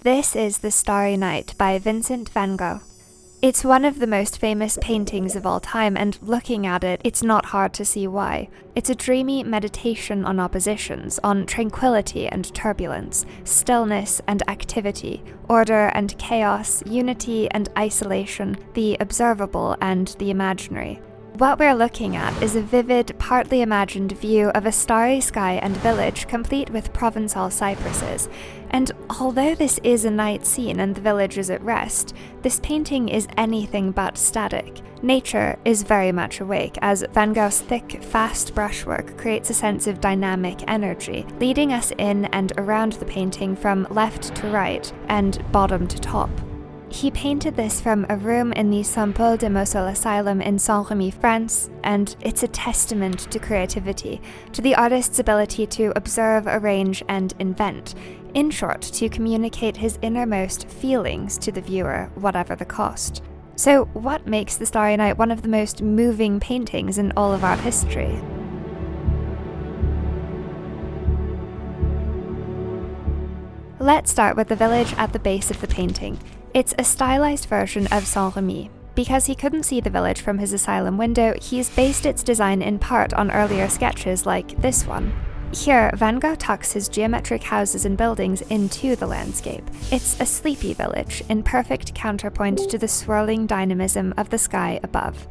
This is The Starry Night by Vincent van Gogh. It's one of the most famous paintings of all time, and looking at it, it's not hard to see why. It's a dreamy meditation on oppositions, on tranquility and turbulence, stillness and activity, order and chaos, unity and isolation, the observable and the imaginary. What we're looking at is a vivid, partly imagined view of a starry sky and village complete with Provençal cypresses. And although this is a night scene and the village is at rest, this painting is anything but static. Nature is very much awake, as Van Gogh's thick, fast brushwork creates a sense of dynamic energy, leading us in and around the painting from left to right and bottom to top. He painted this from a room in the Saint-Paul de Moselle Asylum in Saint-Remy, France, and it's a testament to creativity, to the artist's ability to observe, arrange, and invent. In short, to communicate his innermost feelings to the viewer, whatever the cost. So, what makes The Starry Night one of the most moving paintings in all of art history? Let's start with the village at the base of the painting. It's a stylized version of Saint-Remy. Because he couldn't see the village from his asylum window, he's based its design in part on earlier sketches like this one. Here, Van Gogh tucks his geometric houses and buildings into the landscape. It's a sleepy village, in perfect counterpoint to the swirling dynamism of the sky above.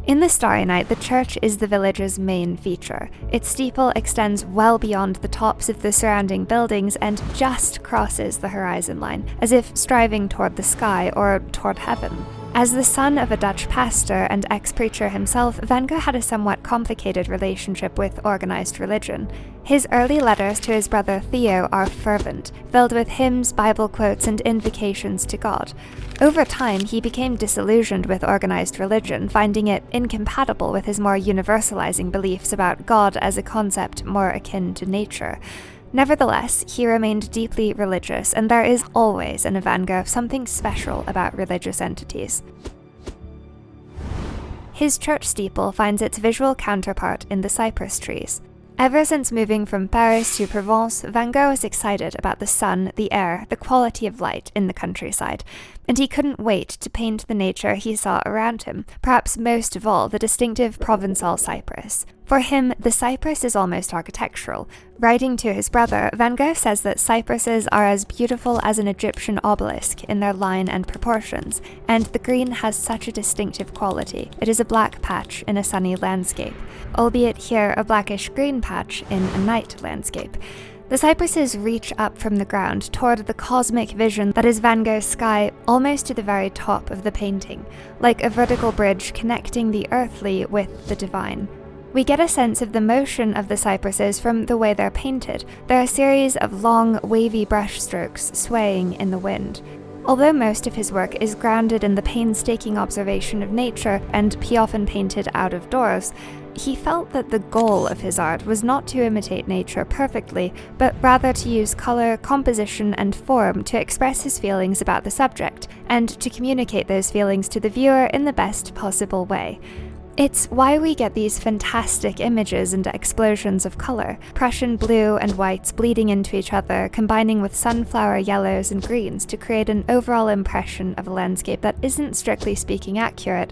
In The Starry Night, the church is the village's main feature. Its steeple extends well beyond the tops of the surrounding buildings and just crosses the horizon line, as if striving toward the sky or toward heaven. As the son of a Dutch pastor and ex-preacher himself, Van Gogh had a somewhat complicated relationship with organized religion. His early letters to his brother Theo are fervent, filled with hymns, Bible quotes, and invocations to God. Over time, he became disillusioned with organized religion, finding it incompatible with his more universalizing beliefs about God as a concept more akin to nature. Nevertheless, he remained deeply religious, and there is always in a Van Gogh something special about religious entities. His church steeple finds its visual counterpart in the cypress trees. Ever since moving from Paris to Provence, Van Gogh was excited about the sun, the air, the quality of light in the countryside, and he couldn't wait to paint the nature he saw around him, perhaps most of all the distinctive Provençal cypress. For him, the cypress is almost architectural. Writing to his brother, Van Gogh says that cypresses are as beautiful as an Egyptian obelisk in their line and proportions, and the green has such a distinctive quality. It is a black patch in a sunny landscape, albeit here a blackish green patch in a night landscape. The cypresses reach up from the ground toward the cosmic vision that is Van Gogh's sky, almost to the very top of the painting, like a vertical bridge connecting the earthly with the divine. We get a sense of the motion of the cypresses from the way they're painted. They're a series of long, wavy brushstrokes swaying in the wind. Although most of his work is grounded in the painstaking observation of nature, and he often painted out of doors, he felt that the goal of his art was not to imitate nature perfectly, but rather to use color, composition, and form to express his feelings about the subject, and to communicate those feelings to the viewer in the best possible way. It's why we get these fantastic images and explosions of color, Prussian blue and whites bleeding into each other, combining with sunflower yellows and greens to create an overall impression of a landscape that isn't strictly speaking accurate.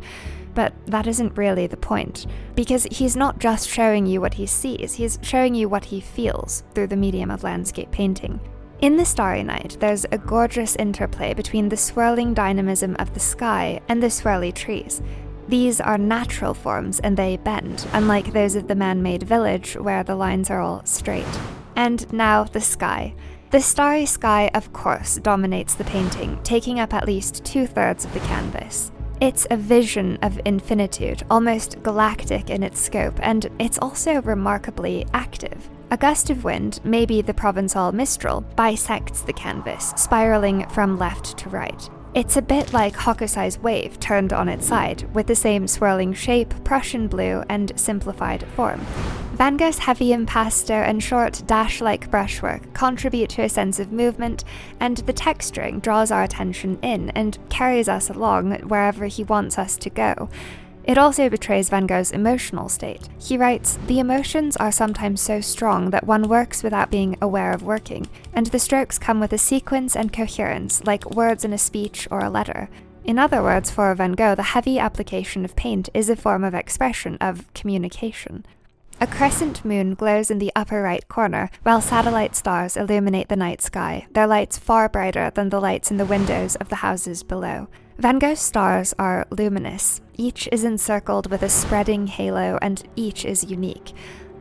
But that isn't really the point, because he's not just showing you what he sees, he's showing you what he feels through the medium of landscape painting. In The Starry Night, there's a gorgeous interplay between the swirling dynamism of the sky and the swirly trees. These are natural forms and they bend, unlike those of the man-made village where the lines are all straight. And now the sky. The starry sky, of course, dominates the painting, taking up at least 2/3 of the canvas. It's a vision of infinitude, almost galactic in its scope, and it's also remarkably active. A gust of wind, maybe the Provençal mistral, bisects the canvas, spiraling from left to right. It's a bit like Hokusai's wave turned on its side, with the same swirling shape, Prussian blue, and simplified form. Van Gogh's heavy impasto and short dash-like brushwork contribute to a sense of movement, and the texturing draws our attention in and carries us along wherever he wants us to go. It also betrays Van Gogh's emotional state. He writes, "The emotions are sometimes so strong that one works without being aware of working, and the strokes come with a sequence and coherence, like words in a speech or a letter." In other words, for Van Gogh, the heavy application of paint is a form of expression, of communication. A crescent moon glows in the upper right corner, while satellite stars illuminate the night sky, their lights far brighter than the lights in the windows of the houses below. Van Gogh's stars are luminous. Each is encircled with a spreading halo, and each is unique.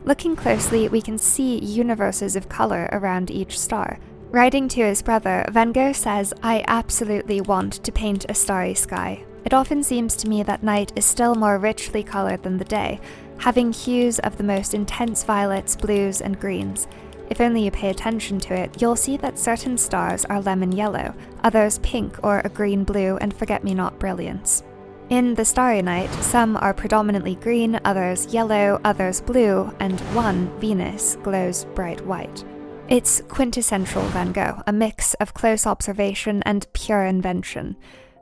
Looking closely, we can see universes of color around each star. Writing to his brother, Van Gogh says, "I absolutely want to paint a starry sky. It often seems to me that night is still more richly colored than the day, having hues of the most intense violets, blues, and greens. If only you pay attention to it, you'll see that certain stars are lemon yellow, others pink or a green-blue and forget-me-not brilliance. In the Starry Night, some are predominantly green, others yellow, others blue, and one, Venus, glows bright white." It's quintessential Van Gogh, a mix of close observation and pure invention.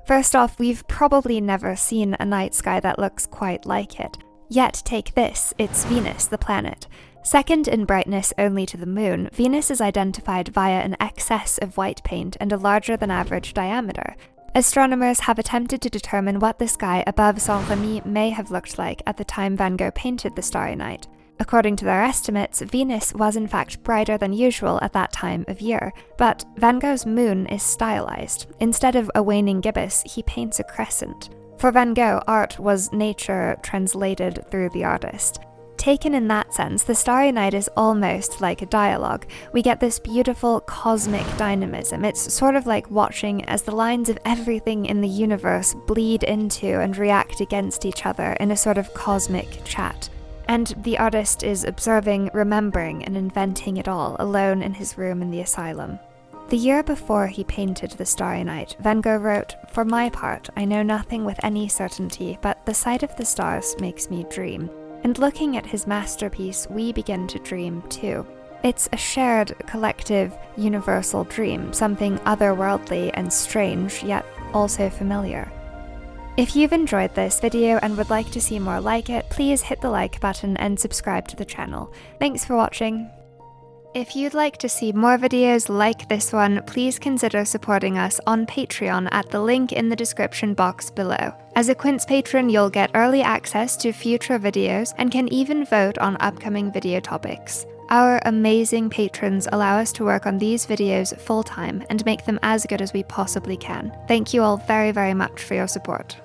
First off, we've probably never seen a night sky that looks quite like it. Yet take this, it's Venus, the planet. Second in brightness only to the moon, Venus is identified via an excess of white paint and a larger than average diameter. Astronomers have attempted to determine what the sky above Saint-Remy may have looked like at the time Van Gogh painted the Starry Night. According to their estimates, Venus was in fact brighter than usual at that time of year, but Van Gogh's moon is stylized. Instead of a waning gibbous, he paints a crescent. For Van Gogh, art was nature translated through the artist. Taken in that sense, the Starry Night is almost like a dialogue. We get this beautiful cosmic dynamism. It's sort of like watching as the lines of everything in the universe bleed into and react against each other in a sort of cosmic chat. And the artist is observing, remembering, and inventing it all alone in his room in the asylum. The year before he painted the Starry Night, Van Gogh wrote, "For my part, I know nothing with any certainty, but the sight of the stars makes me dream." And looking at his masterpiece, we begin to dream too. It's a shared, collective, universal dream, something otherworldly and strange, yet also familiar. If you've enjoyed this video and would like to see more like it, please hit the like button and subscribe to the channel. Thanks for watching. If you'd like to see more videos like this one, please consider supporting us on Patreon at the link in the description box below. As a Quince patron, you'll get early access to future videos and can even vote on upcoming video topics. Our amazing patrons allow us to work on these videos full-time and make them as good as we possibly can. Thank you all very, very much for your support.